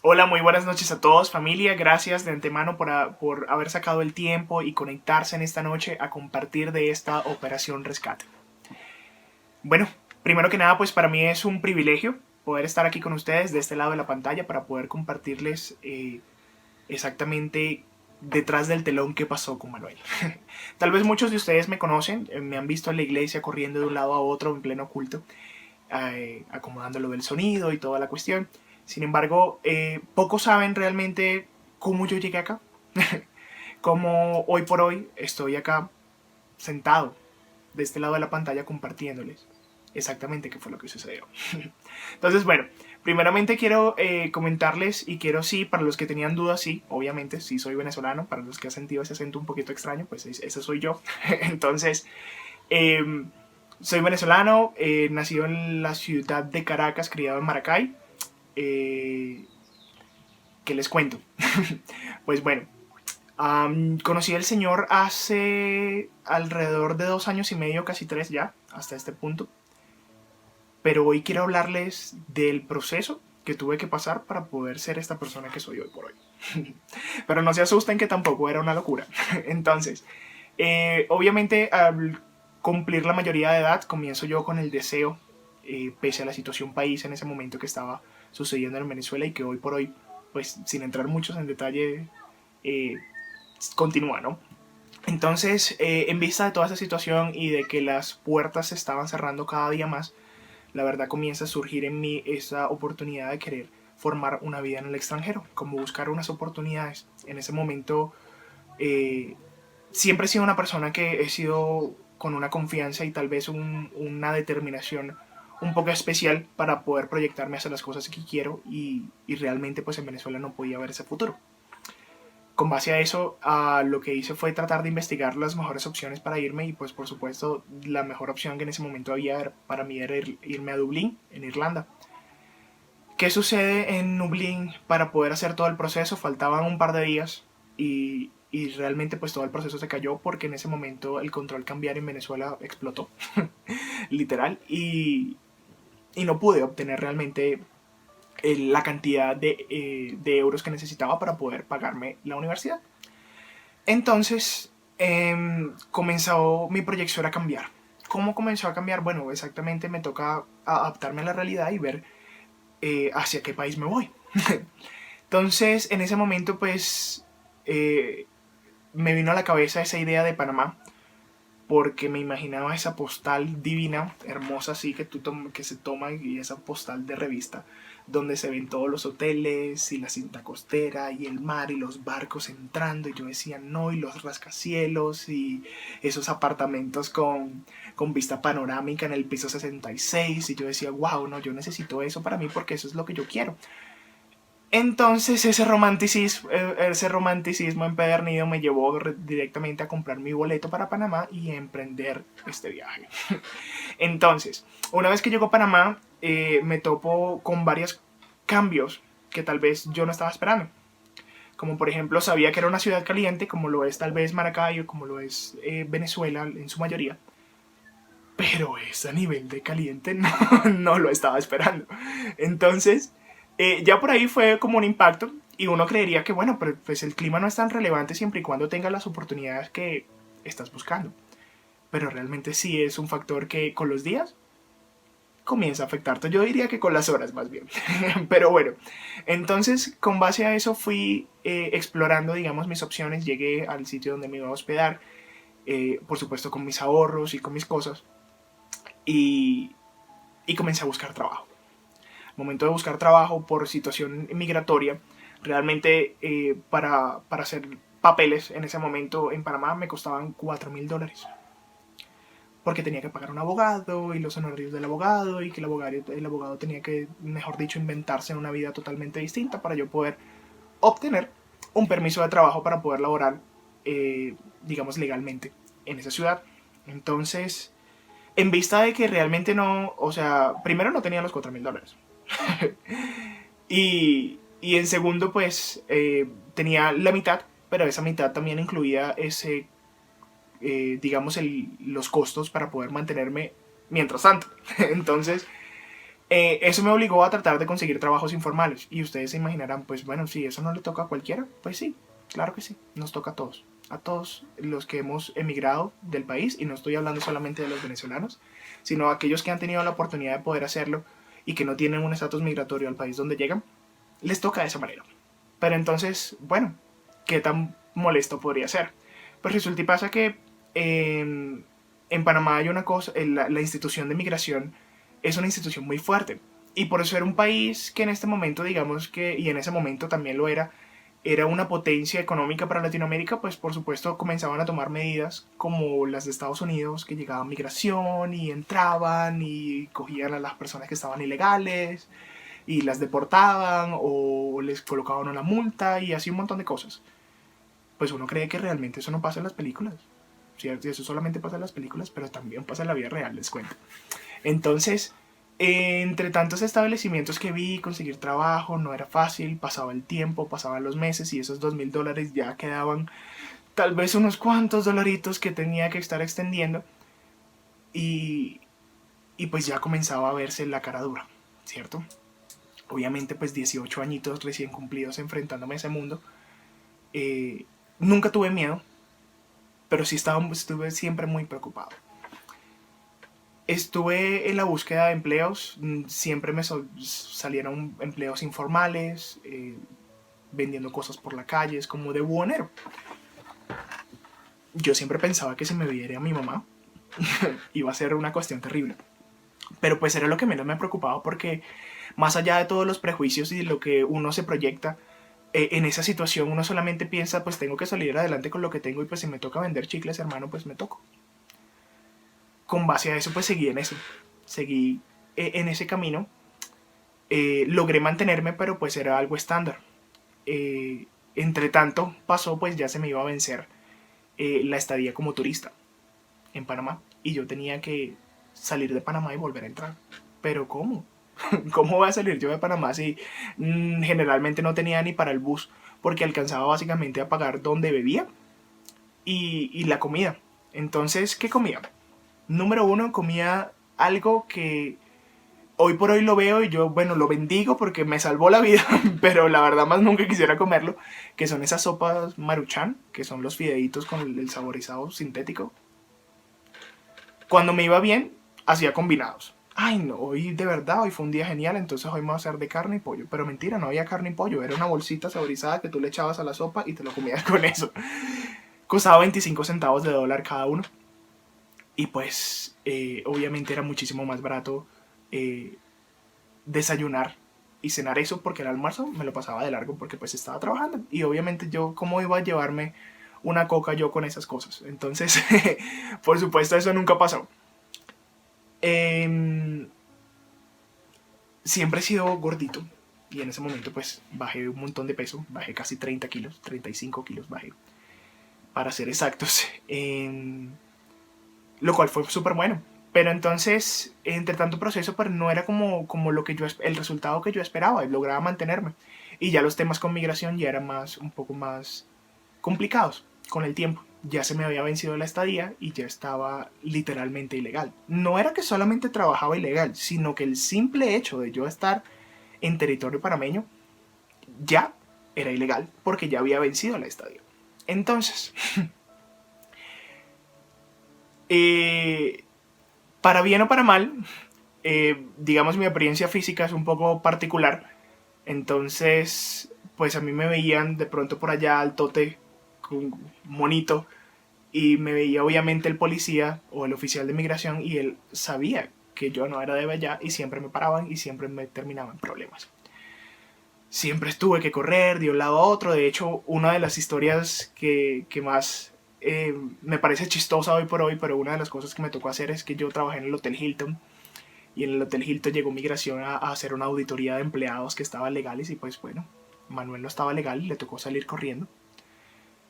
Hola, muy buenas noches a todos, familia. Gracias de antemano por haber sacado el tiempo y conectarse en esta noche a compartir de esta operación rescate. Bueno, primero que nada, pues para mí es un privilegio poder estar aquí con ustedes de este lado de la pantalla para poder compartirles exactamente detrás del telón qué pasó con Manuel. Tal vez muchos de ustedes me conocen, me han visto en la iglesia corriendo de un lado a otro en pleno culto, acomodando lo del sonido y toda la cuestión. Sin embargo, pocos saben realmente cómo yo llegué acá. Cómo hoy por hoy estoy acá sentado de este lado de la pantalla compartiéndoles exactamente qué fue lo que sucedió. Entonces, bueno, primeramente quiero comentarles y quiero sí, para los que tenían dudas, sí, obviamente, sí soy venezolano, para los que han sentido ese acento un poquito extraño, pues ese soy yo. Entonces, eh, soy venezolano, nacido en la ciudad de Caracas, criado en Maracay. Eh, ¿Qué les cuento? Pues bueno, conocí al Señor hace alrededor de 2 años y medio, casi 3 ya, hasta este punto. Pero hoy quiero hablarles del proceso que tuve que pasar para poder ser esta persona que soy hoy por hoy. Pero no se asusten que tampoco era una locura. Entonces, obviamente al cumplir la mayoría de edad, comienzo yo con el deseo, pese a la situación país en ese momento que estaba sucediendo en Venezuela y que hoy por hoy, pues sin entrar muchos en detalle, eh, continúa, ¿no? Entonces, en vista de toda esa situación y de que las puertas se estaban cerrando cada día más, la verdad comienza a surgir en mí esa oportunidad de querer formar una vida en el extranjero, como buscar unas oportunidades. En ese momento, eh, siempre he sido una persona que he sido con una confianza y tal vez una determinación un poco especial para poder proyectarme hacia las cosas que quiero y realmente pues en Venezuela no podía ver ese futuro. Con base a eso, lo que hice fue tratar de investigar las mejores opciones para irme y pues por supuesto la mejor opción que en ese momento había para mí era irme a Dublín, en Irlanda. ¿Qué sucede en Dublín para poder hacer todo el proceso? Faltaban un par de días y realmente pues todo el proceso se cayó porque en ese momento el control cambiario en Venezuela explotó, literal, y no pude obtener realmente la cantidad de euros que necesitaba para poder pagarme la universidad. Entonces, comenzó mi proyección a cambiar. ¿Cómo comenzó a cambiar? Bueno, exactamente me toca adaptarme a la realidad y ver hacia qué país me voy. Entonces, en ese momento, pues, eh, me vino a la cabeza esa idea de Panamá, porque me imaginaba esa postal divina, hermosa así, que se toma y esa postal de revista, donde se ven todos los hoteles y la cinta costera y el mar y los barcos entrando y yo decía no, y los rascacielos y esos apartamentos con vista panorámica en el piso 66 y yo decía wow, no, yo necesito eso para mí porque eso es lo que yo quiero. Entonces ese romanticismo empedernido me llevó directamente a comprar mi boleto para Panamá y emprender este viaje. Entonces, una vez que llego a Panamá, me topo con varios cambios que tal vez yo no estaba esperando. Como por ejemplo, sabía que era una ciudad caliente, como lo es tal vez Maracay o como lo es Venezuela en su mayoría. Pero ese nivel de caliente no, no lo estaba esperando. Entonces, ya por ahí fue como un impacto y uno creería que, bueno, pero pues el clima no es tan relevante siempre y cuando tengas las oportunidades que estás buscando. Pero realmente sí es un factor que con los días comienza a afectarte. Yo diría que con las horas más bien. Pero bueno, entonces con base a eso fui explorando, digamos, mis opciones. Llegué al sitio donde me iba a hospedar, por supuesto con mis ahorros y con mis cosas. Y, y comencé a buscar trabajo. Al momento de buscar trabajo por situación migratoria, realmente para hacer papeles en ese momento en Panamá me costaban $4,000 porque tenía que pagar un abogado y los honorarios del abogado y que el abogado tenía que, mejor dicho, inventarse una vida totalmente distinta para yo poder obtener un permiso de trabajo para poder laborar, digamos, legalmente en esa ciudad. Entonces, en vista de que realmente no, o sea, primero no tenía los $4,000 y en segundo, pues, tenía la mitad, pero esa mitad también incluía digamos, los costos para poder mantenerme mientras tanto. Entonces, Eso me obligó a tratar de conseguir trabajos informales. Y ustedes se imaginarán, pues bueno, si eso no le toca a cualquiera, pues sí, claro que sí, nos toca a todos. A todos los que hemos emigrado del país, y no estoy hablando solamente de los venezolanos, sino a aquellos que han tenido la oportunidad de poder hacerlo y que no tienen un estatus migratorio al país donde llegan, les toca de esa manera. Pero entonces, bueno, ¿qué tan molesto podría ser? Pues resulta y pasa que en Panamá hay una cosa, la institución de migración es una institución muy fuerte. Y por eso era un país que en este momento, digamos que, y en ese momento también lo era una potencia económica para Latinoamérica, pues por supuesto comenzaban a tomar medidas como las de Estados Unidos, que llegaban migración y entraban y cogían a las personas que estaban ilegales y las deportaban o les colocaban una multa y así un montón de cosas. Pues uno cree que realmente eso no pasa en las películas, ¿cierto? Y eso solamente pasa en las películas, pero también pasa en la vida real, les cuento. Entonces, entre tantos establecimientos que vi, conseguir trabajo no era fácil, pasaba el tiempo, pasaban los meses y esos $2,000 ya quedaban tal vez unos cuantos dolaritos que tenía que estar extendiendo y, y pues ya comenzaba a verse la cara dura, ¿cierto? Obviamente pues 18 añitos recién cumplidos enfrentándome a ese mundo. Eh, Nunca tuve miedo, pero sí estuve siempre muy preocupado. Estuve en la búsqueda de empleos, siempre me salieron empleos informales, vendiendo cosas por la calle, es como de buhonero. Yo siempre pensaba que si me viera a mi mamá iba a ser una cuestión terrible. Pero pues era lo que menos me preocupaba porque más allá de todos los prejuicios y de lo que uno se proyecta, en esa situación uno solamente piensa pues tengo que salir adelante con lo que tengo y pues si me toca vender chicles, hermano, pues me toco. Con base a eso pues seguí en eso, seguí en ese camino. Logré mantenerme, pero pues era algo estándar. Entre tanto pasó, pues ya se me iba a vencer la estadía como turista en Panamá y yo tenía que salir de Panamá y volver a entrar. Pero ¿cómo? ¿Cómo voy a salir yo de Panamá si generalmente no tenía ni para el bus? Porque alcanzaba básicamente a pagar donde bebía y la comida. Entonces, ¿qué comía? Número uno, comía algo que hoy por hoy lo veo y yo, bueno, lo bendigo porque me salvó la vida, pero la verdad más nunca quisiera comerlo, que son esas sopas Maruchan, que son los fideitos con el saborizado sintético. Cuando me iba bien, hacía combinados. Ay, no, hoy de verdad, hoy fue un día genial, entonces hoy me voy a hacer de carne y pollo. Pero mentira, no había carne y pollo, era una bolsita saborizada que tú le echabas a la sopa y te lo comías con eso. Costaba 25 centavos de dólar cada uno. Y pues, obviamente era muchísimo más barato desayunar y cenar eso porque el almuerzo me lo pasaba de largo porque pues estaba trabajando. Y obviamente yo, ¿cómo iba a llevarme una coca yo con esas cosas? Entonces, por supuesto, eso nunca pasó. Eh, Siempre he sido gordito y en ese momento pues bajé un montón de peso, bajé casi 30 kilos, 35 kilos bajé, para ser exactos, lo cual fue súper bueno. Pero entonces, entre tanto proceso, pero no era como lo que el resultado que yo esperaba, y lograba mantenerme. Y ya los temas con migración ya eran un poco más complicados con el tiempo. Ya se me había vencido la estadía y ya estaba literalmente ilegal. No era que solamente trabajaba ilegal, sino que el simple hecho de yo estar en territorio panameño ya era ilegal porque ya había vencido la estadía. Entonces, para bien o para mal, digamos mi experiencia física es un poco particular. Entonces, pues a mí me veían de pronto por allá al tote, monito, y me veía obviamente el policía o el oficial de migración y él sabía que yo no era de allá y siempre me paraban y siempre me terminaban problemas. Siempre estuve que correr de un lado a otro. De hecho, una de las historias que más me parece chistosa hoy por hoy, pero una de las cosas que me tocó hacer es que yo trabajé en el Hotel Hilton y en el Hotel Hilton llegó migración a hacer una auditoría de empleados que estaban legales y pues bueno, Manuel no estaba legal y le tocó salir corriendo.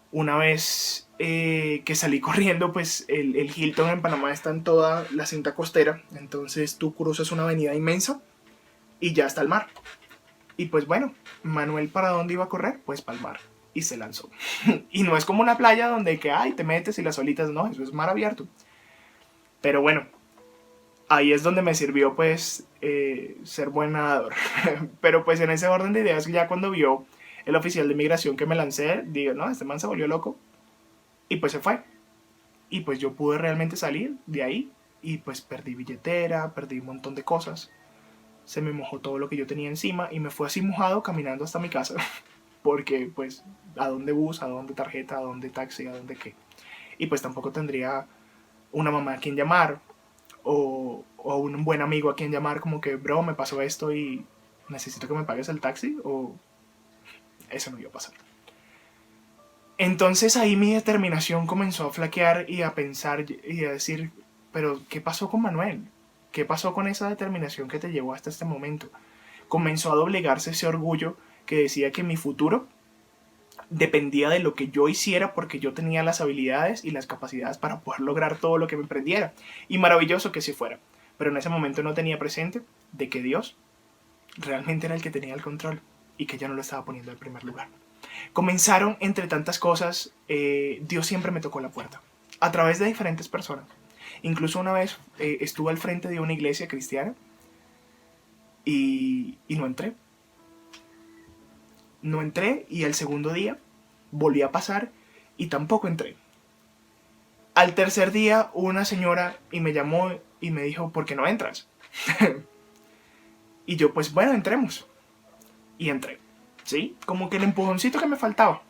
Una vez que salí corriendo, pues el Hilton en Panamá está en toda la cinta costera, entonces tú cruzas una avenida inmensa y ya está el mar. Y pues bueno, Manuel, ¿para dónde iba a correr? Pues para el mar. Y se lanzó. Y no es como una playa donde que, ay, te metes y las olitas, no, eso es mar abierto. Pero bueno, ahí es donde me sirvió pues ser buen nadador. Pero pues en ese orden de ideas, ya cuando vio el oficial de migración que me lancé, digo, no, este man se volvió loco y pues se fue. Y pues yo pude realmente salir de ahí y pues perdí billetera, perdí un montón de cosas. Se me mojó todo lo que yo tenía encima y me fue así mojado caminando hasta mi casa. Porque pues, ¿a dónde bus? ¿A dónde tarjeta? ¿A dónde taxi? ¿A dónde qué? Y pues tampoco tendría una mamá a quien llamar o un buen amigo a quien llamar como que, bro, me pasó esto y necesito que me pagues el taxi, o eso no iba a pasar. Entonces ahí mi determinación comenzó a flaquear y a pensar y a decir, pero ¿qué pasó con Manuel? ¿Qué pasó con esa determinación que te llevó hasta este momento? Comenzó a doblegarse ese orgullo que decía que mi futuro dependía de lo que yo hiciera porque yo tenía las habilidades y las capacidades para poder lograr todo lo que me emprendiera. Y maravilloso que sí fuera. Pero en ese momento no tenía presente de que Dios realmente era el que tenía el control y que yo no lo estaba poniendo en primer lugar. Comenzaron, entre tantas cosas, Dios siempre me tocó la puerta, a través de diferentes personas. Incluso una vez estuve al frente de una iglesia cristiana y no entré. No entré y el segundo día volví a pasar y tampoco entré. Al tercer día una señora y me llamó y me dijo, ¿por qué no entras? Y yo, pues bueno, entremos. Y entré, ¿sí? Como que el empujoncito que me faltaba.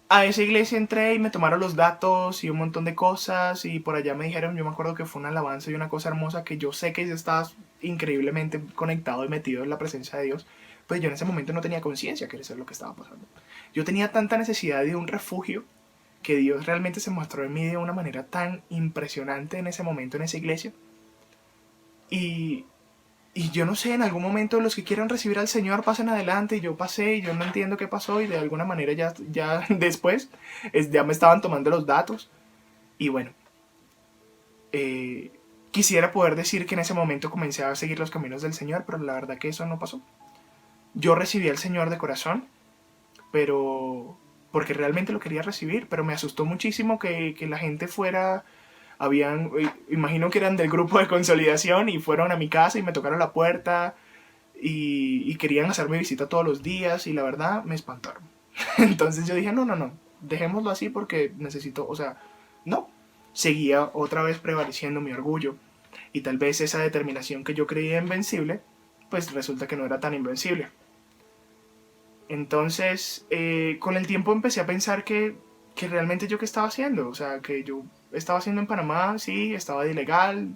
A esa iglesia entré y me tomaron los datos y un montón de cosas y por allá me dijeron, yo me acuerdo que fue una alabanza y una cosa hermosa que yo sé que ya estabas increíblemente conectado y metido en la presencia de Dios, pues yo en ese momento no tenía conciencia que eso es lo que estaba pasando. Yo tenía tanta necesidad de un refugio que Dios realmente se mostró en mí de una manera tan impresionante en ese momento en esa iglesia. Y, y yo no sé, en algún momento los que quieran recibir al Señor pasen adelante y yo pasé y yo no entiendo qué pasó y de alguna manera ya después ya me estaban tomando los datos y bueno, quisiera poder decir que en ese momento comencé a seguir los caminos del Señor, pero la verdad que eso no pasó. Yo recibí al Señor de corazón, pero porque realmente lo quería recibir, pero me asustó muchísimo que la gente fuera, imagino que eran del grupo de consolidación y fueron a mi casa y me tocaron la puerta y querían hacerme visita todos los días y la verdad me espantaron. Entonces yo dije, no, dejémoslo así porque necesito, o sea, no. Seguía otra vez prevaleciendo mi orgullo y tal vez esa determinación que yo creía invencible, pues resulta que no era tan invencible. Entonces, con el tiempo empecé a pensar que realmente yo qué estaba haciendo, o sea, que yo estaba haciendo en Panamá, sí, estaba de ilegal,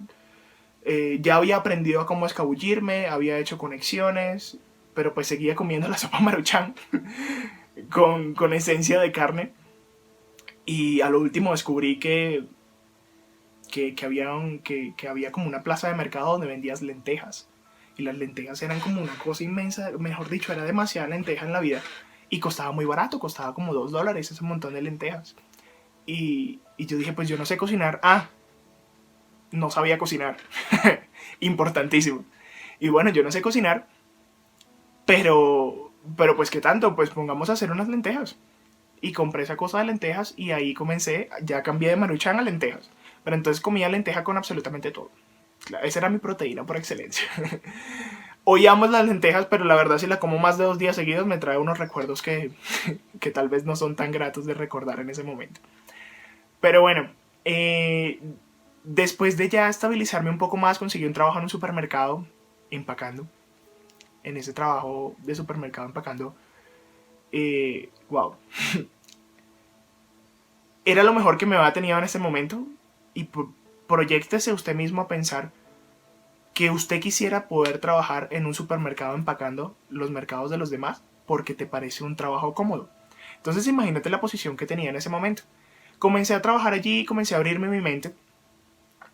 ya había aprendido a cómo escabullirme, había hecho conexiones, pero pues seguía comiendo la sopa Maruchan con esencia de carne. Y a lo último descubrí que había como una plaza de mercado donde vendías lentejas. Y las lentejas eran como una cosa inmensa, mejor dicho, era demasiada lenteja en la vida. Y costaba muy barato, costaba como $2 ese montón de lentejas. Y yo dije, pues yo no sé cocinar. Ah, no sabía cocinar. Importantísimo. Y bueno, yo no sé cocinar, pero pues qué tanto, pues pongamos a hacer unas lentejas. Y compré esa cosa de lentejas y ahí comencé, ya cambié de Maruchan a lentejas. Pero entonces comía lenteja con absolutamente todo. Esa era mi proteína por excelencia. Hoy amo las lentejas, pero la verdad si la como más de 2 días seguidos me trae unos recuerdos que tal vez no son tan gratos de recordar en ese momento. Pero bueno, después de ya estabilizarme un poco más, conseguí un trabajo en un supermercado empacando. En ese trabajo de supermercado empacando, wow, era lo mejor que me había tenido en ese momento. Y proyéctese usted mismo a pensar que usted quisiera poder trabajar en un supermercado empacando los mercados de los demás porque te parece un trabajo cómodo. Entonces imagínate la posición que tenía en ese momento. Comencé a trabajar allí, comencé a abrirme mi mente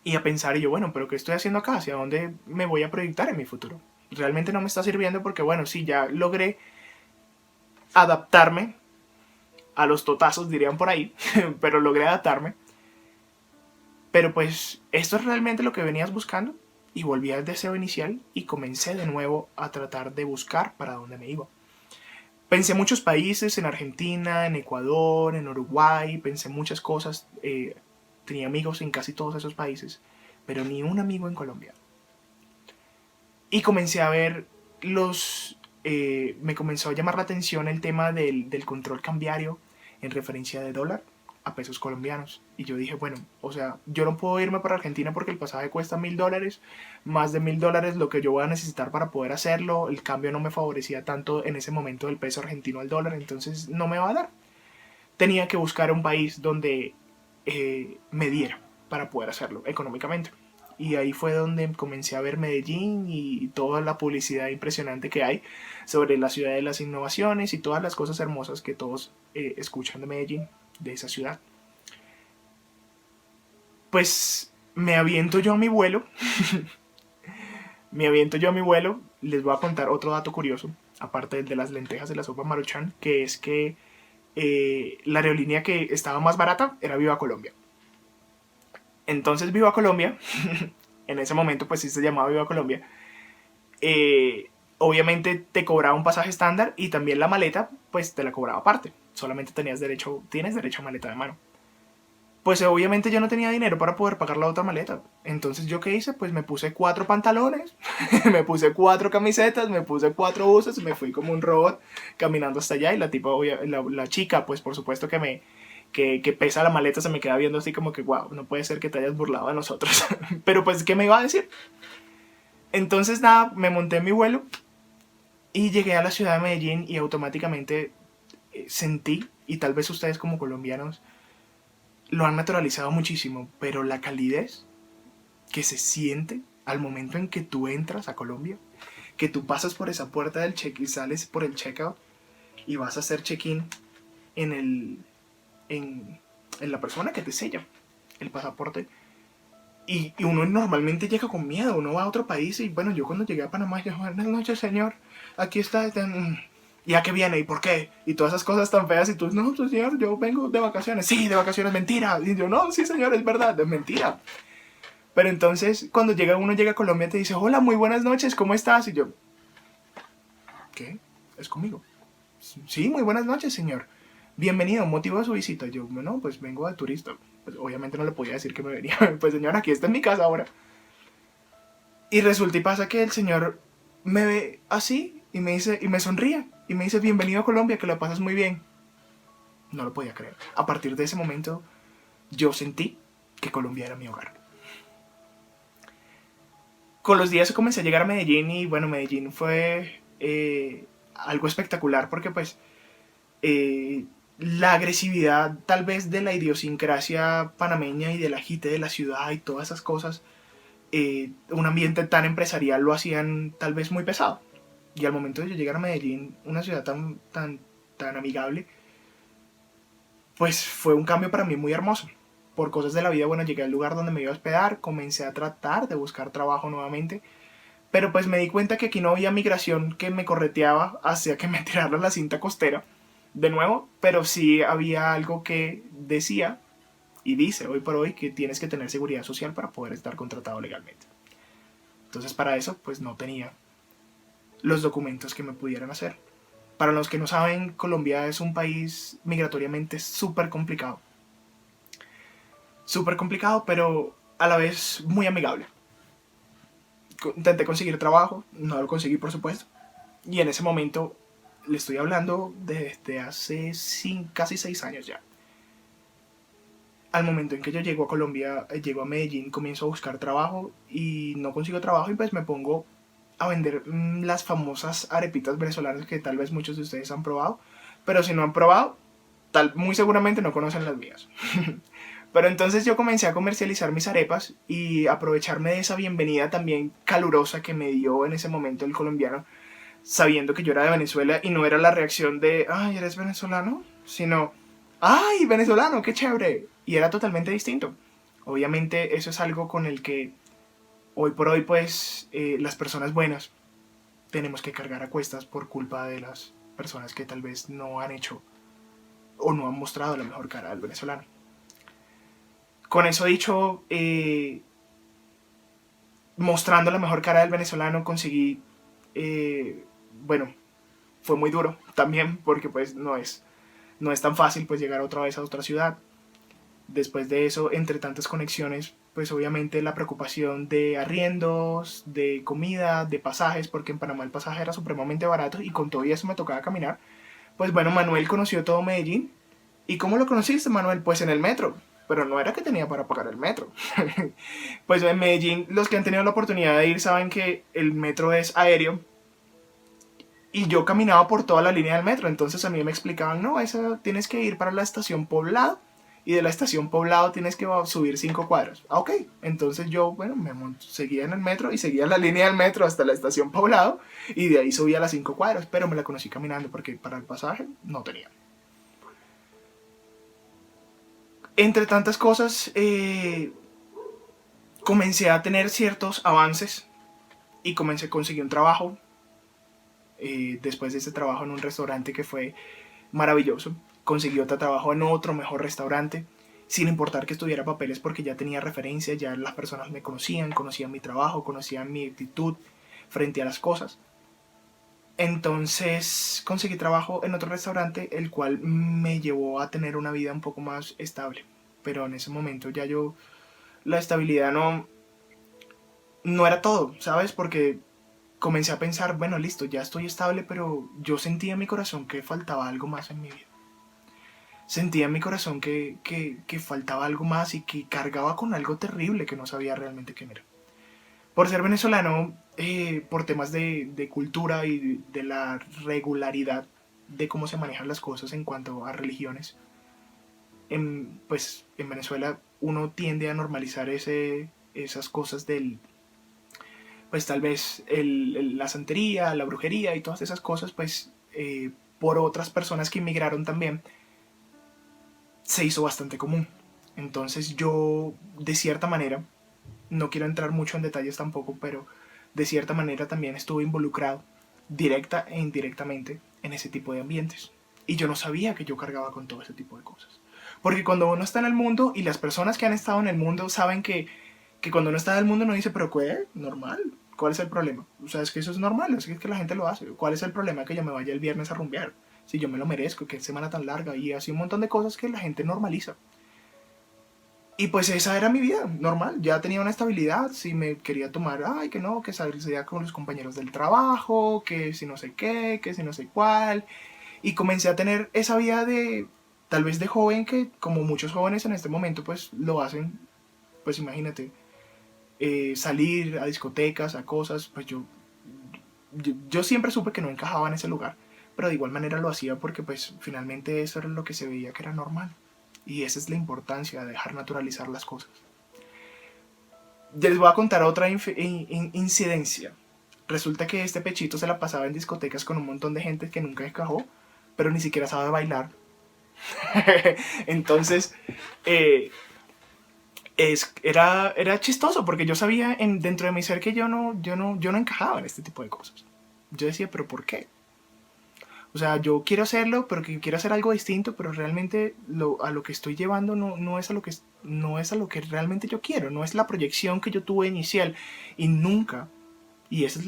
y a pensar, y yo, bueno, pero ¿qué estoy haciendo acá? ¿Hacia dónde me voy a proyectar en mi futuro? Realmente no me está sirviendo porque, bueno, sí, ya logré adaptarme a los totazos, dirían por ahí, pero logré adaptarme. Pero pues, ¿esto es realmente lo que venías buscando? Y volví al deseo inicial y comencé de nuevo a tratar de buscar para dónde me iba. Pensé en muchos países, en Argentina, en Ecuador, en Uruguay, pensé en muchas cosas tenía amigos en casi todos esos países, pero ni un amigo en Colombia. Y comencé a ver me comenzó a llamar la atención el tema del control cambiario en referencia de dólar a pesos colombianos. Y yo dije, bueno, o sea, yo no puedo irme para Argentina porque el pasaje cuesta $1000, más de $1000 lo que yo voy a necesitar para poder hacerlo. El cambio no me favorecía tanto en ese momento del peso argentino al dólar, entonces no me va a dar. Tenía que buscar un país donde me diera para poder hacerlo económicamente. Y ahí fue donde comencé a ver Medellín y toda la publicidad impresionante que hay sobre la ciudad de las innovaciones y todas las cosas hermosas que todos escuchan de Medellín, de esa ciudad. Pues me aviento yo a mi vuelo. Les voy a contar otro dato curioso, aparte del de las lentejas de la sopa Maruchan, que es que la aerolínea que estaba más barata era Viva Colombia. Entonces Viva Colombia, en ese momento pues sí se llamaba Viva Colombia, obviamente te cobraba un pasaje estándar y también la maleta pues te la cobraba aparte. Solamente tienes derecho a maleta de mano. Pues obviamente yo no tenía dinero para poder pagar la otra maleta. Entonces yo qué hice, pues me puse 4 pantalones, me puse 4 camisetas, me puse 4 buzos y me fui como un robot caminando hasta allá. Y la tipa, la chica, pues por supuesto que pesa la maleta, se me queda viendo así como que, wow, no puede ser que te hayas burlado de nosotros. Pero pues, ¿qué me iba a decir? Entonces nada, me monté en mi vuelo y llegué a la ciudad de Medellín y automáticamente sentí, y tal vez ustedes como colombianos lo han naturalizado muchísimo, pero la calidez que se siente al momento en que tú entras a Colombia, que tú pasas por esa puerta del check y sales por el checkout y vas a hacer check-in en la persona que te sella el pasaporte. Y uno normalmente llega con miedo, uno va a otro país y bueno, yo cuando llegué a Panamá, yo, buenas noches señor, aquí está, ¿y a qué viene? ¿Y por qué? Y todas esas cosas tan feas y tú, no, pues señor, yo vengo de vacaciones. Sí, de vacaciones, mentira. Y yo, no, sí señor, es verdad, es mentira. Pero entonces, cuando uno llega a Colombia te dice, hola, muy buenas noches, ¿cómo estás? Y yo, ¿qué? ¿Es conmigo? Sí, muy buenas noches, señor. Bienvenido, motivo de su visita. Yo, bueno, pues vengo de turista. Pues obviamente no le podía decir que me venía. Pues señor, aquí está en mi casa ahora. Y resulta y pasa que el señor me ve así y me dice, y me sonríe. Y me dice, bienvenido a Colombia, que la pasas muy bien. No lo podía creer. A partir de ese momento, yo sentí que Colombia era mi hogar. Con los días comencé a llegar a Medellín y bueno, Medellín fue algo espectacular porque pues la agresividad tal vez de la idiosincrasia panameña y del agite de la ciudad y todas esas cosas, un ambiente tan empresarial lo hacían tal vez muy pesado. Y al momento de yo llegar a Medellín, una ciudad tan amigable, pues fue un cambio para mí muy hermoso. Por cosas de la vida, bueno, llegué al lugar donde me iba a hospedar, comencé a tratar de buscar trabajo nuevamente, pero pues me di cuenta que aquí no había migración que me correteaba hacia que me tirara la cinta costera de nuevo, pero sí había algo que decía y dice hoy por hoy que tienes que tener seguridad social para poder estar contratado legalmente. Entonces para eso pues no tenía los documentos que me pudieran hacer. Para los que no saben, Colombia es un país migratoriamente súper complicado. Súper complicado, pero a la vez muy amigable. Intenté conseguir trabajo, no lo conseguí por supuesto. Y en ese momento, le estoy hablando desde hace casi 6 años ya. Al momento en que yo llego a Colombia, llego a Medellín, comienzo a buscar trabajo y no consigo trabajo y pues me pongo a vender las famosas arepitas venezolanas que tal vez muchos de ustedes han probado. Pero si no han probado, muy seguramente no conocen las mías. Pero entonces yo comencé a comercializar mis arepas y aprovecharme de esa bienvenida también calurosa que me dio en ese momento el colombiano, sabiendo que yo era de Venezuela y no era la reacción de, ay, ¿eres venezolano? Sino, ay, venezolano, qué chévere. Y era totalmente distinto. Obviamente eso es algo con el que hoy por hoy pues las personas buenas tenemos que cargar a cuestas por culpa de las personas que tal vez no han hecho o no han mostrado la mejor cara del venezolano. Con eso dicho, mostrando la mejor cara del venezolano conseguí, bueno, fue muy duro también porque pues no es tan fácil pues llegar otra vez a otra ciudad. Después de eso, entre tantas conexiones, pues obviamente la preocupación de arriendos, de comida, de pasajes, porque en Panamá el pasaje era supremamente barato y con todo eso me tocaba caminar. Pues bueno, Manuel conoció todo Medellín. ¿Y cómo lo conociste, Manuel? Pues en el metro. Pero no era que tenía para pagar el metro. Pues en Medellín, los que han tenido la oportunidad de ir saben que el metro es aéreo. Y yo caminaba por toda la línea del metro. Entonces a mí me explicaban, no, esa tienes que ir para la estación Poblado. Y de la estación Poblado tienes que subir 5 cuadras. Ah, ok. Entonces yo, bueno, seguía en el metro y seguía la línea del metro hasta la estación Poblado. Y de ahí subía las 5 cuadras. Pero me la conocí caminando porque para el pasaje no tenía. Entre tantas cosas, comencé a tener ciertos avances y comencé a conseguir un trabajo. Después de ese trabajo en un restaurante que fue maravilloso, conseguí otro trabajo en otro mejor restaurante, sin importar que estuviera papeles porque ya tenía referencia, ya las personas me conocían, conocían mi trabajo, conocían mi actitud frente a las cosas. Entonces conseguí trabajo en otro restaurante, el cual me llevó a tener una vida un poco más estable. Pero en ese momento ya yo, la estabilidad no era todo, ¿sabes? Porque comencé a pensar, bueno, listo, ya estoy estable, pero yo sentía en mi corazón que faltaba algo más en mi vida. Sentía en mi corazón que faltaba algo más y que cargaba con algo terrible que no sabía realmente qué era. Por ser venezolano, por temas de cultura y de la regularidad de cómo se manejan las cosas en cuanto a religiones, pues en Venezuela uno tiende a normalizar esas cosas del, pues tal vez la santería, la brujería y todas esas cosas, pues por otras personas que inmigraron también, se hizo bastante común. Entonces yo, de cierta manera, no quiero entrar mucho en detalles tampoco, pero de cierta manera también estuve involucrado, directa e indirectamente, en ese tipo de ambientes. Y yo no sabía que yo cargaba con todo ese tipo de cosas. Porque cuando uno está en el mundo, y las personas que han estado en el mundo saben que cuando uno está en el mundo uno dice, pero ¿qué? Normal. ¿Cuál es el problema? O sea, es que eso es normal, es que la gente lo hace. ¿Cuál es el problema que yo me vaya el viernes a rumbear? Si yo me lo merezco, qué semana tan larga, y así un montón de cosas que la gente normaliza. Y pues esa era mi vida, normal. Ya tenía una estabilidad. Si me quería tomar, ay, que no, que salía con los compañeros del trabajo, que si no sé qué, que si no sé cuál. Y comencé a tener esa vida de, tal vez de joven, que como muchos jóvenes en este momento, pues lo hacen, pues imagínate, salir a discotecas, a cosas, pues yo siempre supe que no encajaba en ese lugar. Pero de igual manera lo hacía porque pues finalmente eso era lo que se veía que era normal. Y esa es la importancia de dejar naturalizar las cosas. Ya les voy a contar otra incidencia. Resulta que este pechito se la pasaba en discotecas con un montón de gente que nunca encajó, pero ni siquiera sabe bailar. Entonces, era chistoso porque yo sabía dentro de mi ser que yo no encajaba en este tipo de cosas. Yo decía, pero ¿por qué? O sea, yo quiero hacerlo, pero que quiero hacer algo distinto, pero realmente a lo que estoy llevando no es a lo que realmente yo quiero, no es la proyección que yo tuve inicial. Y nunca, y ese es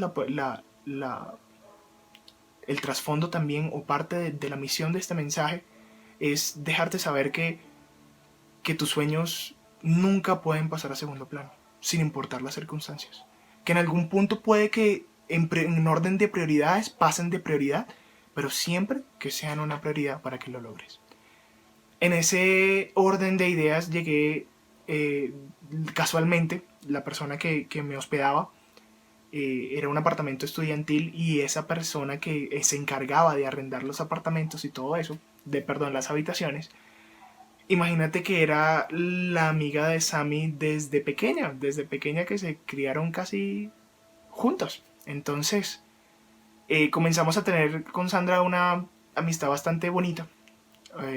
el trasfondo también, o parte de la misión de este mensaje, es dejarte saber que tus sueños nunca pueden pasar a segundo plano, sin importar las circunstancias. Que en algún punto puede que en orden de prioridades pasen de prioridad, pero siempre que sean una prioridad para que lo logres. En ese orden de ideas llegué, casualmente, la persona que me hospedaba era un apartamento estudiantil, y esa persona que se encargaba de arrendar los apartamentos y todo eso, perdón, las habitaciones, imagínate que era la amiga de Sammy desde pequeña que se criaron casi juntos. Entonces, comenzamos a tener con Sandra una amistad bastante bonita,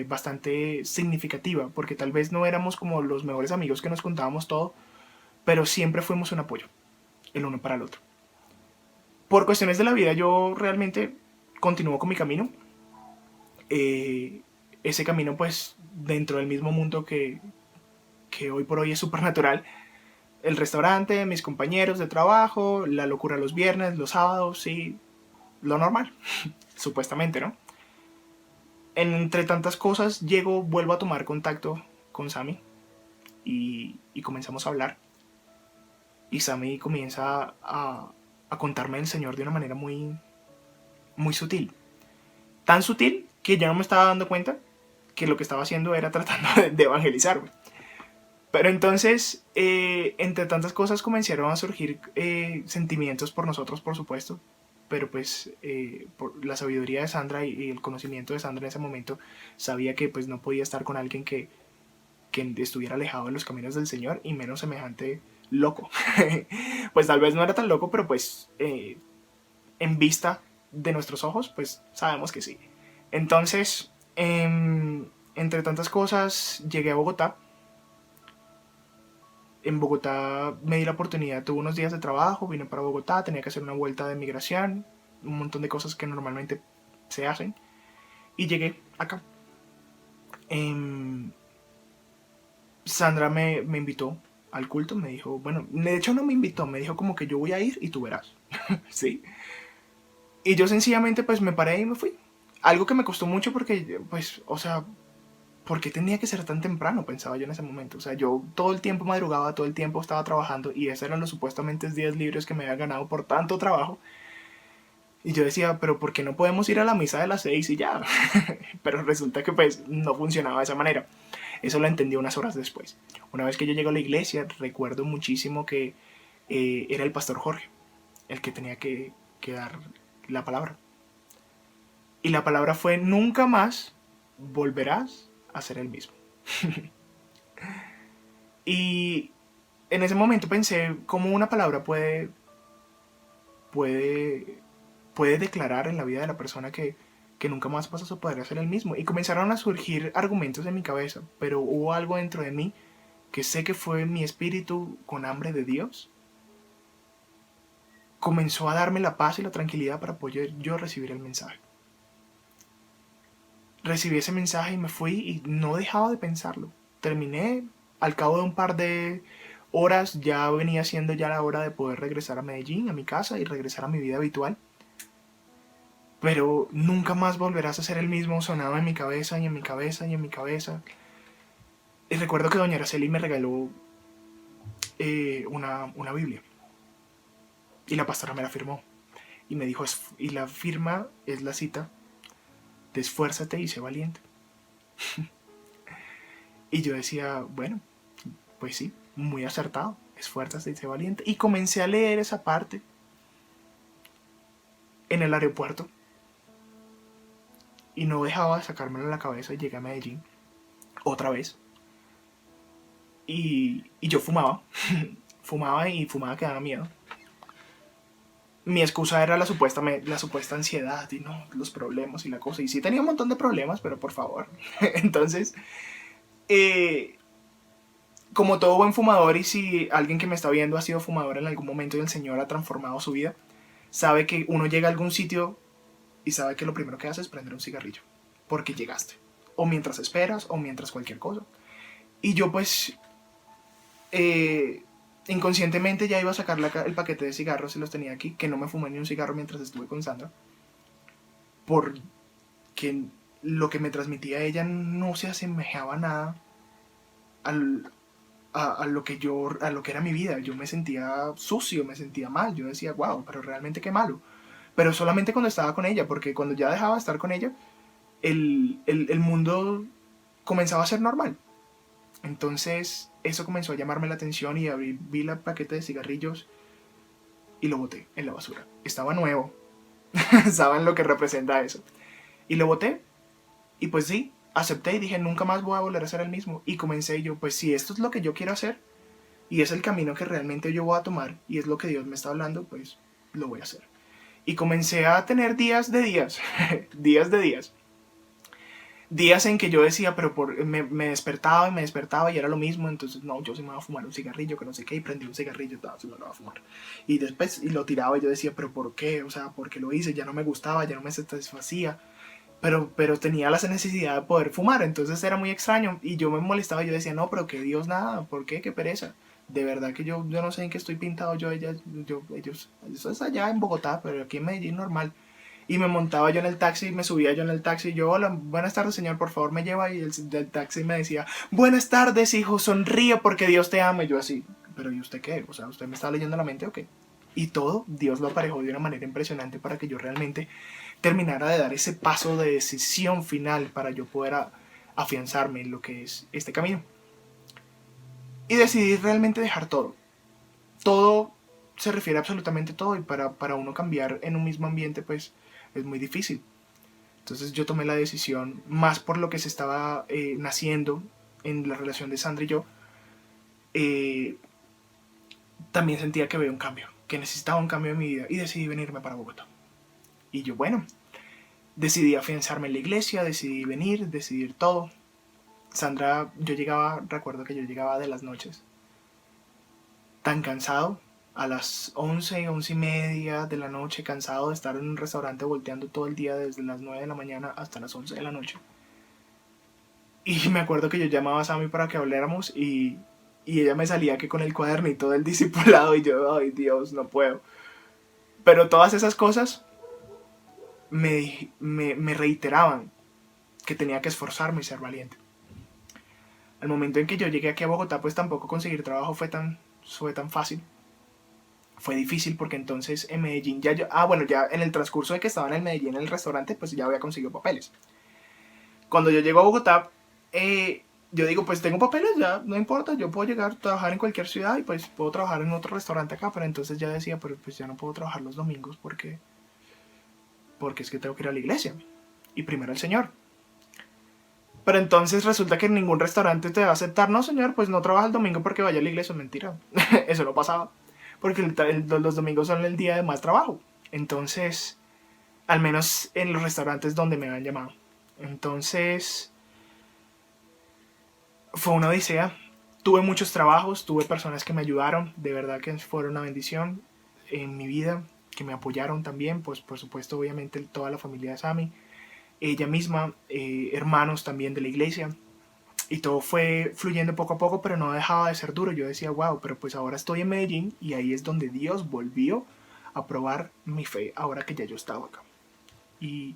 bastante significativa, porque tal vez no éramos como los mejores amigos que nos contábamos todo, pero siempre fuimos un apoyo, el uno para el otro. Por cuestiones de la vida yo realmente continúo con mi camino. Ese camino pues dentro del mismo mundo que hoy por hoy es supernatural. El restaurante, mis compañeros de trabajo, la locura los viernes, los sábados, sí, lo normal, supuestamente, ¿no? Entre tantas cosas, vuelvo a tomar contacto con Sammy. y comenzamos a hablar. Y Sammy comienza a contarme del Señor de una manera muy, muy sutil. Tan sutil que yo no me estaba dando cuenta que lo que estaba haciendo era tratando de evangelizarme. Pero entonces, entre tantas cosas comenzaron a surgir sentimientos por nosotros, por supuesto. Pero pues por la sabiduría de Sandra y el conocimiento de Sandra en ese momento, sabía que pues no podía estar con alguien que estuviera alejado de los caminos del Señor, y menos semejante loco. Pues tal vez no era tan loco, pero pues en vista de nuestros ojos, pues sabemos que sí. Entonces, entre tantas cosas, llegué a Bogotá. En Bogotá me di la oportunidad, tuve unos días de trabajo, vine para Bogotá, tenía que hacer una vuelta de migración, un montón de cosas que normalmente se hacen, y llegué acá. Sandra me invitó al culto, me dijo, bueno, de hecho no me invitó, me dijo como que yo voy a ir y tú verás. ¿Sí? Y yo sencillamente pues me paré y me fui. Algo que me costó mucho porque, pues, o sea, ¿por qué tenía que ser tan temprano? Pensaba yo en ese momento. O sea, yo todo el tiempo madrugaba, todo el tiempo estaba trabajando, y esos eran los supuestamente días libres que me había ganado por tanto trabajo. Y yo decía, pero ¿por qué no podemos ir a la misa de las 6 y ya? Pero resulta que pues no funcionaba de esa manera. Eso lo entendí unas horas después. Una vez que yo llegué a la iglesia, recuerdo muchísimo que era el pastor Jorge el que tenía que dar la palabra. Y la palabra fue: nunca más volverás a ser el mismo. Y en ese momento pensé cómo una palabra puede, puede declarar en la vida de la persona que nunca más vas a poder hacer el mismo. Y comenzaron a surgir argumentos en mi cabeza, pero hubo algo dentro de mí que sé que fue mi espíritu con hambre de Dios. Comenzó a darme la paz y la tranquilidad para poder yo recibir el mensaje. Recibí ese mensaje y me fui, y no dejaba de pensarlo. Terminé, al cabo de un par de horas ya venía siendo ya la hora de poder regresar a Medellín, a mi casa, y regresar a mi vida habitual. Pero nunca más volverás a ser el mismo, sonaba en mi cabeza y en mi cabeza y en mi cabeza. Y recuerdo que doña Araceli me regaló una Biblia. Y la pastora me la firmó. Y me dijo, y la firma es la cita: de esfuérzate y sé valiente. Y yo decía, bueno, pues sí, muy acertado, esfuérzate y sé valiente. Y comencé a leer esa parte en el aeropuerto, y no dejaba de sacármelo de la cabeza. Y llegué a Medellín otra vez, y yo fumaba. Fumaba y fumaba que daba miedo. Mi excusa era la supuesta ansiedad y no, los problemas y la cosa. Y sí tenía un montón de problemas, pero por favor. Entonces, eh, como todo buen fumador, y si alguien que me está viendo ha sido fumador en algún momento y el Señor ha transformado su vida, sabe que uno llega a algún sitio y sabe que lo primero que hace es prender un cigarrillo, porque llegaste, o mientras esperas, o mientras cualquier cosa. Y yo pues inconscientemente ya iba a sacar el paquete de cigarros y los tenía aquí, que no me fumé ni un cigarro mientras estuve con Sandra, porque lo que me transmitía ella no se asemejaba nada al, a lo que era mi vida. Yo me sentía sucio, me sentía mal. Yo decía, wow, pero realmente qué malo. Pero solamente cuando estaba con ella, porque cuando ya dejaba de estar con ella, el mundo comenzaba a ser normal. Entonces eso comenzó a llamarme la atención, y vi la paquete de cigarrillos y lo boté en la basura. Estaba nuevo. ¿Saben lo que representa eso? Y lo boté, y pues sí, acepté y dije, nunca más voy a volver a ser el mismo. Y comencé yo, pues si esto es lo que yo quiero hacer, y es el camino que realmente yo voy a tomar, y es lo que Dios me está hablando, pues lo voy a hacer. Y comencé a tener días de días, días de días. Días en que yo decía, pero me despertaba y me despertaba y era lo mismo. Entonces, no, yo sí me voy a fumar un cigarrillo, que no sé qué, y prendí un cigarrillo, no, sí me lo voy a fumar. Y después lo tiraba, y yo decía, pero ¿por qué? O sea, ¿por qué lo hice? Ya no me gustaba, ya no me satisfacía. Pero tenía la necesidad de poder fumar, entonces era muy extraño. Y yo me molestaba, yo decía, no, pero que Dios nada, ¿por qué? Qué pereza. De verdad que yo no sé en qué estoy pintado yo, ellos, eso es allá en Bogotá, pero aquí en Medellín normal. Y me montaba yo en el taxi, me subía yo en el taxi, y yo, hola, buenas tardes señor, por favor me lleva, y el del taxi me decía, buenas tardes hijo, sonríe porque Dios te ama, y yo así, pero ¿y usted qué? O sea, ¿usted me está leyendo la mente o qué? Y todo, Dios lo aparejó de una manera impresionante para que yo realmente terminara de dar ese paso de decisión final para yo poder afianzarme en lo que es este camino. Y decidí realmente dejar todo. Todo se refiere a absolutamente todo, y para uno cambiar en un mismo ambiente pues es muy difícil. Entonces yo tomé la decisión más por lo que se estaba naciendo en la relación de Sandra y yo. Eh, También sentía que veía un cambio, que necesitaba un cambio en mi vida, y decidí venirme para Bogotá. Y yo, bueno, decidí afianzarme en la iglesia, decidí venir, decidir todo. Sandra, yo llegaba, recuerdo que yo llegaba de las noches tan cansado, a las 11, 11 y media de la noche, cansado de estar en un restaurante volteando todo el día desde las 9 de la mañana hasta las 11 de la noche. Y me acuerdo que yo llamaba a Sammy para que habláramos, y ella me salía que con el cuadernito del discipulado, y yo, ay Dios, no puedo. Pero todas esas cosas me reiteraban que tenía que esforzarme y ser valiente. Al momento en que yo llegué aquí a Bogotá, pues tampoco conseguir trabajo fue tan fácil. Fue difícil porque entonces en Medellín ya en el transcurso de que estaba en el Medellín en el restaurante, pues ya había conseguido papeles. Cuando yo llego a Bogotá, yo digo, pues tengo papeles, ya no importa, yo puedo llegar a trabajar en cualquier ciudad, y pues puedo trabajar en otro restaurante acá. Pero entonces ya decía, pero pues ya no puedo trabajar los domingos porque es que tengo que ir a la iglesia y primero el Señor. Pero entonces resulta que ningún restaurante te va a aceptar. No, señor, pues no trabaja el domingo porque vaya a la iglesia. Mentira. Eso no pasaba. Porque los domingos son el día de más trabajo. Entonces, al menos en los restaurantes donde me han llamado. Entonces, fue una odisea. Tuve muchos trabajos, tuve personas que me ayudaron. De verdad que fueron una bendición en mi vida, que me apoyaron también. Pues por supuesto, obviamente, toda la familia de Sammy. Ella misma, hermanos también de la iglesia. Y todo fue fluyendo poco a poco, pero no dejaba de ser duro. Yo decía, wow, pero pues ahora estoy en Medellín, y ahí es donde Dios volvió a probar mi fe, ahora que ya yo estaba acá. Y,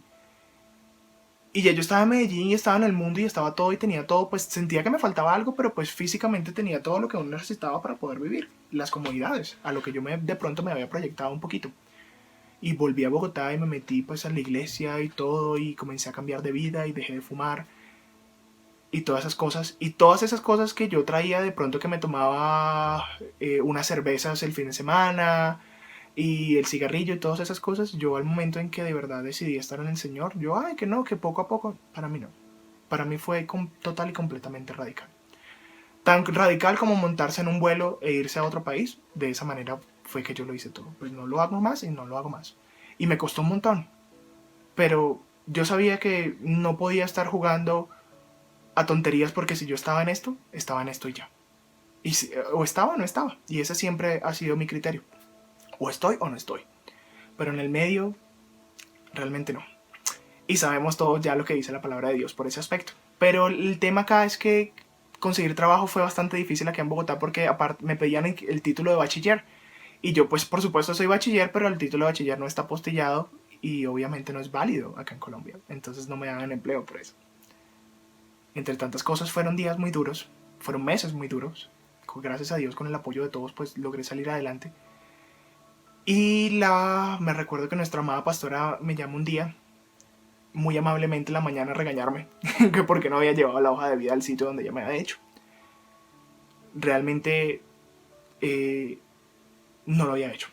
y ya yo estaba en Medellín y estaba en el mundo y estaba todo y tenía todo, pues sentía que me faltaba algo, pero pues físicamente tenía todo lo que uno necesitaba para poder vivir. Las comodidades, a lo que yo de pronto me había proyectado un poquito. Y volví a Bogotá y me metí pues a la iglesia y todo, y comencé a cambiar de vida y dejé de fumar y todas esas cosas que yo traía de pronto, que me tomaba unas cervezas el fin de semana y el cigarrillo y todas esas cosas. Yo, al momento en que de verdad decidí estar en el Señor, yo, ay, que no, que poco a poco. Para mí no, para mí fue total y completamente radical, tan radical como montarse en un vuelo e irse a otro país. De esa manera fue que yo lo hice todo. Pues no lo hago más y no lo hago más, y me costó un montón, pero yo sabía que no podía estar jugando a tonterías, porque si yo estaba en esto y ya. Y o estaba o no estaba. Y ese siempre ha sido mi criterio. O estoy o no estoy. Pero en el medio, realmente no. Y sabemos todos ya lo que dice la palabra de Dios por ese aspecto. Pero el tema acá es que conseguir trabajo fue bastante difícil aquí en Bogotá, porque aparte me pedían el título de bachiller. Y yo, pues por supuesto soy bachiller, pero el título de bachiller no está apostillado y obviamente no es válido acá en Colombia. Entonces no me dan empleo por eso. Entre tantas cosas, fueron días muy duros, fueron meses muy duros. Gracias a Dios, con el apoyo de todos, pues logré salir adelante. Y me recuerdo que nuestra amada pastora me llamó un día, muy amablemente en la mañana, a regañarme que porque no había llevado la hoja de vida al sitio donde ella me había hecho. Realmente no lo había hecho.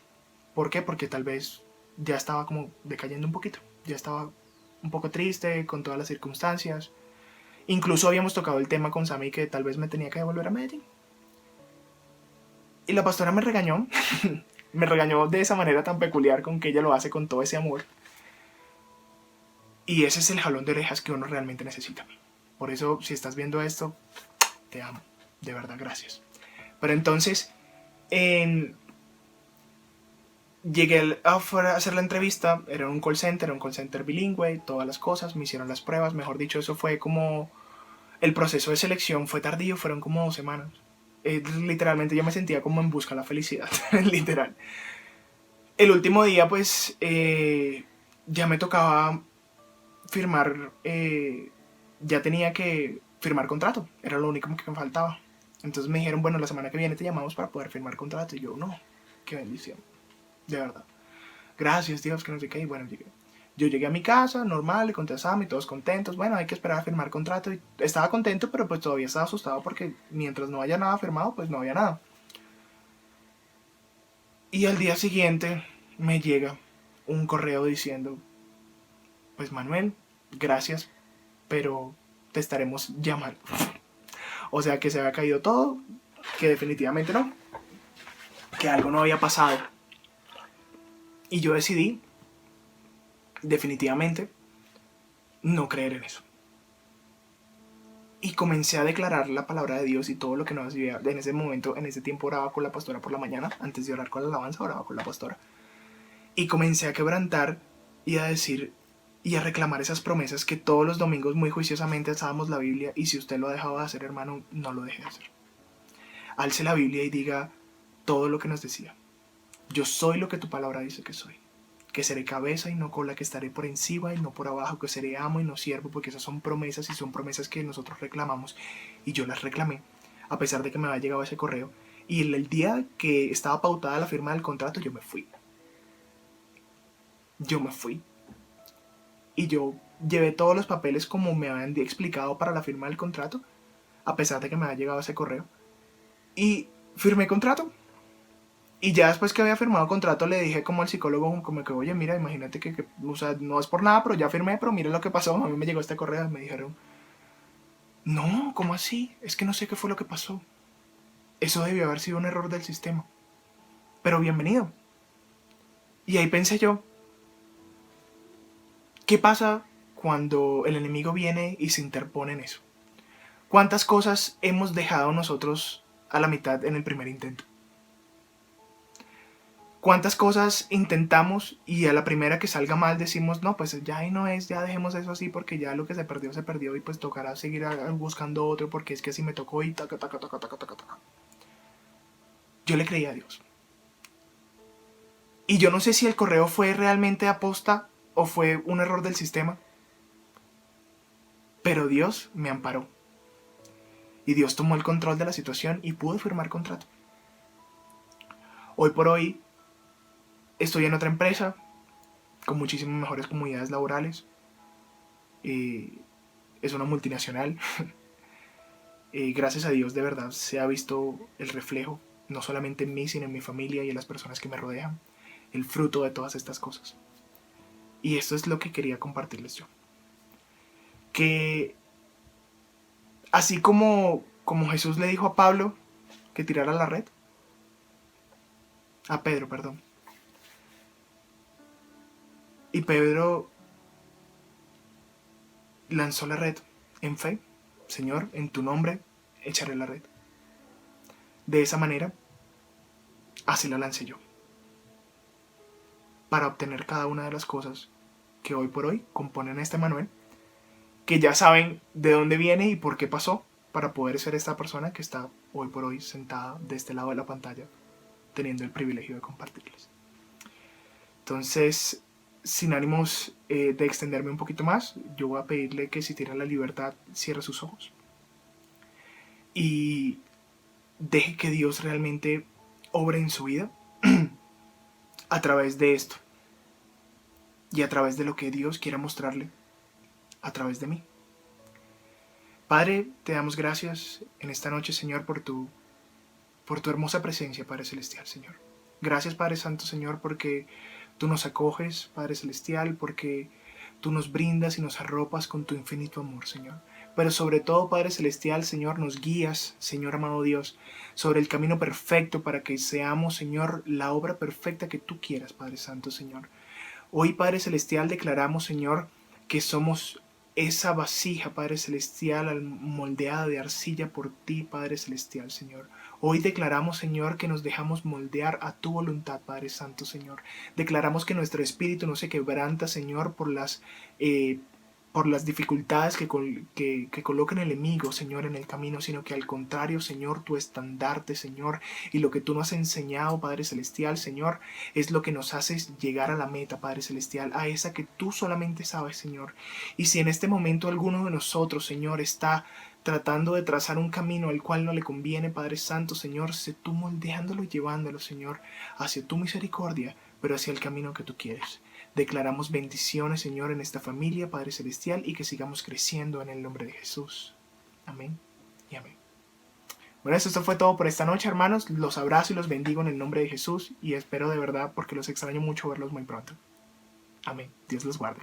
¿Por qué? Porque tal vez ya estaba como decayendo un poquito, ya estaba un poco triste con todas las circunstancias. Incluso habíamos tocado el tema con Sammy, que tal vez me tenía que devolver a Medellín. Y la pastora me regañó. Me regañó de esa manera tan peculiar, con que ella lo hace con todo ese amor. Y ese es el jalón de orejas que uno realmente necesita. Por eso, si estás viendo esto, te amo. De verdad, gracias. Pero entonces, llegué a hacer la entrevista. Era un call center bilingüe, todas las cosas. Me hicieron las pruebas. Mejor dicho, eso fue como... El proceso de selección fue tardío, fueron como 2 semanas. Literalmente yo me sentía como en busca de la felicidad, literal. El último día, pues, ya me tocaba firmar, ya tenía que firmar contrato, era lo único que me faltaba. Entonces me dijeron, bueno, la semana que viene te llamamos para poder firmar contrato. Y yo, no, qué bendición, de verdad. Gracias Dios, que no sé qué. Y bueno, yo llegué a mi casa, normal, le conté a Sam y todos contentos. Bueno, hay que esperar a firmar contrato. Y estaba contento, pero pues todavía estaba asustado porque mientras no haya nada firmado, pues no había nada. Y al día siguiente me llega un correo diciendo, pues Manuel, gracias, pero te estaremos llamando. O sea que se había caído todo, que definitivamente no, que algo no había pasado. Y yo decidí, definitivamente, no creer en eso. Y comencé a declarar la palabra de Dios y todo lo que no hacía. En ese momento, en ese tiempo oraba con la pastora por la mañana, antes de orar con la alabanza, oraba con la pastora. Y comencé a quebrantar y a decir y a reclamar esas promesas que todos los domingos muy juiciosamente alzábamos la Biblia, y si usted lo dejaba de hacer, hermano, no lo deje de hacer. Alce la Biblia y diga todo lo que nos decía. Yo soy lo que tu palabra dice que soy. Que seré cabeza y no cola, que estaré por encima y no por abajo, que seré amo y no siervo, porque esas son promesas y son promesas que nosotros reclamamos. Y yo las reclamé, a pesar de que me había llegado ese correo. Y el día que estaba pautada la firma del contrato, yo me fui. Yo me fui. Y yo llevé todos los papeles como me habían explicado para la firma del contrato, a pesar de que me había llegado ese correo. Y firmé contrato. Y ya después que había firmado contrato le dije como al psicólogo, como que, oye, mira, imagínate que, o sea, no es por nada, pero ya firmé, pero mira lo que pasó. A mí me llegó este correo y me dijeron, no, ¿cómo así? Es que no sé qué fue lo que pasó. Eso debió haber sido un error del sistema. Pero bienvenido. Y ahí pensé yo, ¿qué pasa cuando el enemigo viene y se interpone en eso? ¿Cuántas cosas hemos dejado nosotros a la mitad en el primer intento? ¿Cuántas cosas intentamos y a la primera que salga mal decimos, no, pues ya ahí no es, ya dejemos eso así porque ya lo que se perdió y pues tocará seguir buscando otro porque es que así me tocó y taca, taca, taca, taca, taca, taca? Yo le creí a Dios. Y yo no sé si el correo fue realmente aposta o fue un error del sistema, pero Dios me amparó. Y Dios tomó el control de la situación y pude firmar contrato. Hoy por hoy estoy en otra empresa con muchísimas mejores comunidades laborales. Es una multinacional. Gracias a Dios, de verdad, se ha visto el reflejo, no solamente en mí, sino en mi familia y en las personas que me rodean, el fruto de todas estas cosas. Y esto es lo que quería compartirles yo. Que así como Jesús le dijo a Pablo que tirara la red, a Pedro, perdón, y Pedro lanzó la red en fe, Señor, en tu nombre echaré la red. De esa manera, así la lancé yo, para obtener cada una de las cosas que hoy por hoy componen este manual, que ya saben de dónde viene y por qué pasó, para poder ser esta persona que está hoy por hoy sentada de este lado de la pantalla, teniendo el privilegio de compartirles. Entonces, sin ánimos de extenderme un poquito más, yo voy a pedirle que si tiene la libertad, cierre sus ojos y deje que Dios realmente obre en su vida a través de esto y a través de lo que Dios quiera mostrarle a través de mí. Padre, te damos gracias en esta noche, Señor, por tu hermosa presencia, Padre Celestial, Señor. Gracias, Padre Santo, Señor, porque tú nos acoges, Padre Celestial, porque tú nos brindas y nos arropas con tu infinito amor, Señor. Pero sobre todo, Padre Celestial, Señor, nos guías, Señor amado Dios, sobre el camino perfecto para que seamos, Señor, la obra perfecta que tú quieras, Padre Santo, Señor. Hoy, Padre Celestial, declaramos, Señor, que somos esa vasija, Padre Celestial, moldeada de arcilla por ti, Padre Celestial, Señor. Hoy declaramos, Señor, que nos dejamos moldear a tu voluntad, Padre Santo, Señor. Declaramos que nuestro espíritu no se quebranta, Señor, por por las dificultades que coloca el enemigo, Señor, en el camino, sino que al contrario, Señor, tu estandarte, Señor, y lo que tú nos has enseñado, Padre Celestial, Señor, es lo que nos hace llegar a la meta, Padre Celestial, a esa que tú solamente sabes, Señor. Y si en este momento alguno de nosotros, Señor, está tratando de trazar un camino al cual no le conviene, Padre Santo, Señor, sé tú moldeándolo y llevándolo, Señor, hacia tu misericordia, pero hacia el camino que tú quieres. Declaramos bendiciones, Señor, en esta familia, Padre Celestial, y que sigamos creciendo en el nombre de Jesús. Amén y amén. Bueno, esto fue todo por esta noche, hermanos. Los abrazo y los bendigo en el nombre de Jesús y espero de verdad, porque los extraño mucho, verlos muy pronto. Amén. Dios los guarde.